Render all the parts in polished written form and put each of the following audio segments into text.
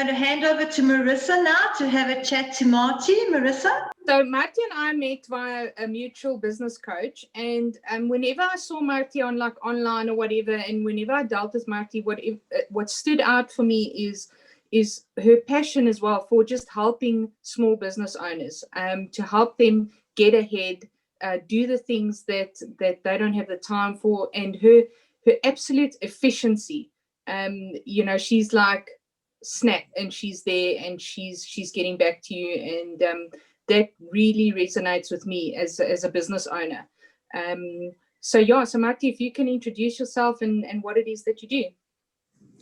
going to hand over to Marissa now to have a chat to Martie. Marissa? So Martie and I met via a mutual business coach, and whenever I saw Martie on like online or whatever, and whenever I dealt with Martie, what stood out for me is her passion as well for just helping small business owners, to help them get ahead, do the things that they don't have the time for, and her absolute efficiency. She's like snap, and she's there, and she's getting back to you, and that really resonates with me as a business owner. So Martie, if you can introduce yourself and what it is that you do.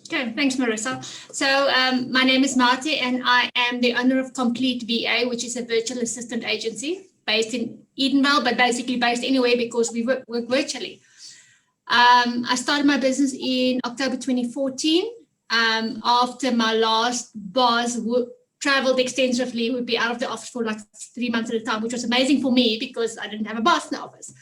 Okay, thanks, Marissa. So my name is Martie, and I am the owner of Complete VA, which is a virtual assistant agency based in Edenvale, but basically based anywhere because we work virtually. I started my business in October 2014 after my last boss traveled extensively, would be out of the office for like 3 months at a time, which was amazing for me because I didn't have a boss in the office.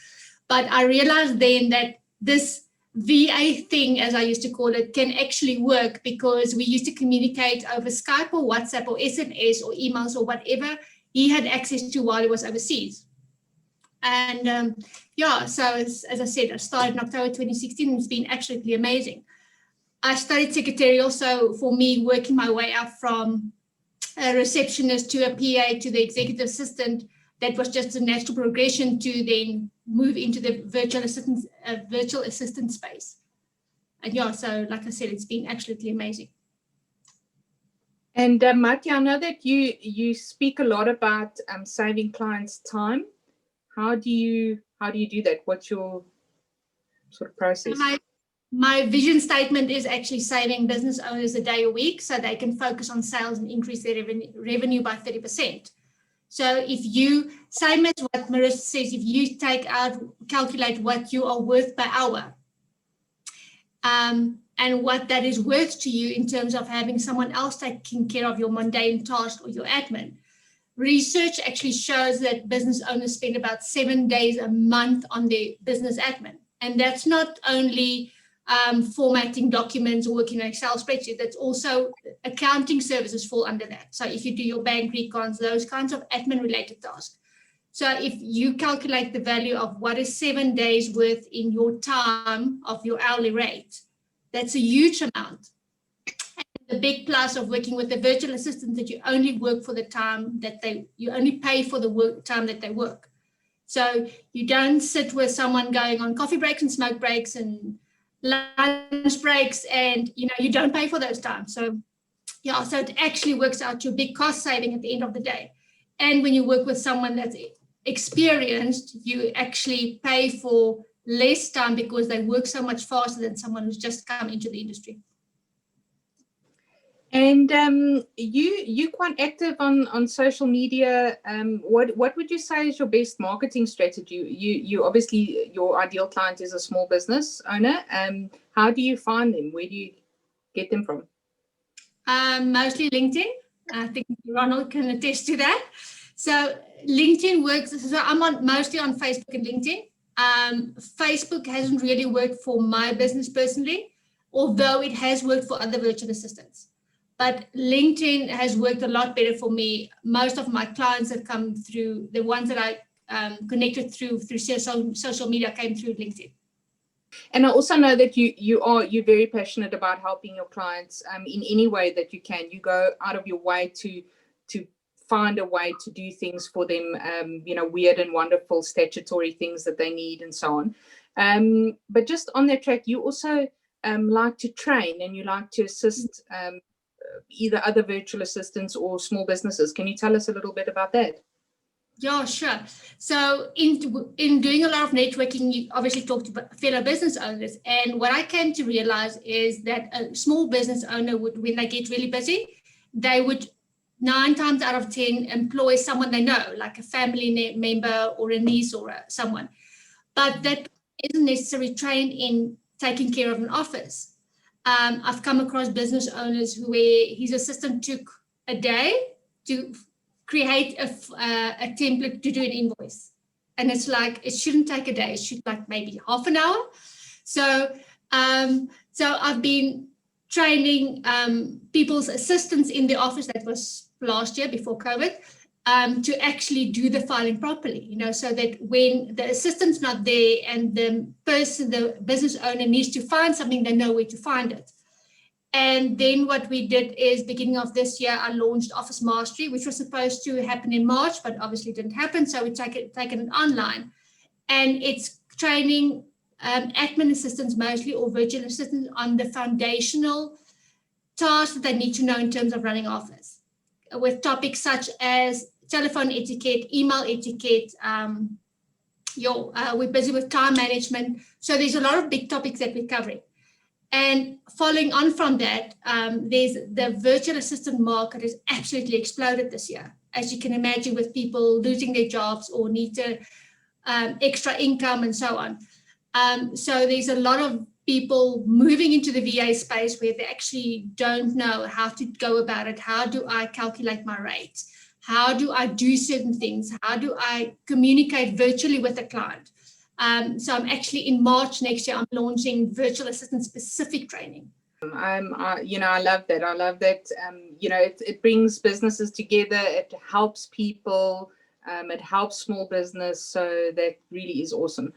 But I realized then that this VA thing, as I used to call it, can actually work because we used to communicate over Skype or WhatsApp or SMS or emails or whatever he had access to while he was overseas. And so as I said, I started in October 2016, and it's been absolutely amazing. I studied secretarial, so for me, working my way up from a receptionist to a PA to the executive assistant, that was just a natural progression to then move into the virtual assistant space. And so like I said, it's been absolutely amazing. And Martie, I know that you speak a lot about saving clients time. How do you do that? What's your sort of process? My vision statement is actually saving business owners a day a week so they can focus on sales and increase their revenue by 30%. So if you, same as what Marissa says, if you calculate what you are worth per hour, and what that is worth to you in terms of having someone else taking care of your mundane task or your admin. Research actually shows that business owners spend about 7 days a month on their business admin. And that's not only formatting documents or working on Excel spreadsheet, that's also accounting services fall under that. So if you do your bank recons, those kinds of admin related tasks. So if you calculate the value of what is 7 days worth in your time of your hourly rate, that's a huge amount. And the big plus of working with a virtual assistant that you only work for the time that you only pay for the work time that they work. So you don't sit with someone going on coffee breaks and smoke breaks and lunch breaks, and you don't pay for those times. So so it actually works out to a big cost saving at the end of the day. And when you work with someone that's experienced, you actually pay for less time because they work so much faster than someone who's just come into the industry. And you're quite active on social media. What would you say is your best marketing strategy? You obviously, your ideal client is a small business owner. How do you find them? Where do you get them from? Mostly LinkedIn. I think Ronald can attest to that. So LinkedIn works. So I'm mostly on Facebook and LinkedIn. Facebook hasn't really worked for my business personally, although it has worked for other virtual assistants. But LinkedIn has worked a lot better for me. Most of my clients have come through, the ones that I connected through social media came through LinkedIn. And I also know that you're very passionate about helping your clients in any way that you can. You go out of your way to find a way to do things for them, weird and wonderful statutory things that they need and so on. But just on that track, you also like to train, and you like to assist either other virtual assistants or small businesses. Can you tell us a little bit about that? Yeah, sure. So in doing a lot of networking, you obviously talk to fellow business owners. And what I came to realize is that a small business owner would, when they get really busy, they would 9 times out of 10 employ someone they know, like a family member or a niece or someone. But that isn't necessarily trained in taking care of an office. I've come across business owners where his assistant took a day to create a template to do an invoice. And it's like, it shouldn't take a day. It should like maybe half an hour. So I've been training people's assistants in the office. That was last year before COVID, to actually do the filing properly, so that when the assistant's not there and the business owner needs to find something, they know where to find it. And then what we did is, beginning of this year, I launched Office Mastery, which was supposed to happen in March, but obviously didn't happen. So we taken it online, and it's training admin assistants mostly, or virtual assistants, on the foundational tasks that they need to know in terms of running office, with topics such as telephone etiquette, email etiquette. We're busy with time management. So there's a lot of big topics that we're covering. And following on from that, there's the virtual assistant market has absolutely exploded this year, as you can imagine, with people losing their jobs or need to extra income and so on. So there's a lot of people moving into the VA space where they actually don't know how to go about it. How do I calculate my rates? How do I do certain things? How do I communicate virtually with a client? So I'm actually, in March next year, I'm launching virtual assistant specific training. I love that. I love that. It brings businesses together. It helps people. It helps small business. So that really is awesome.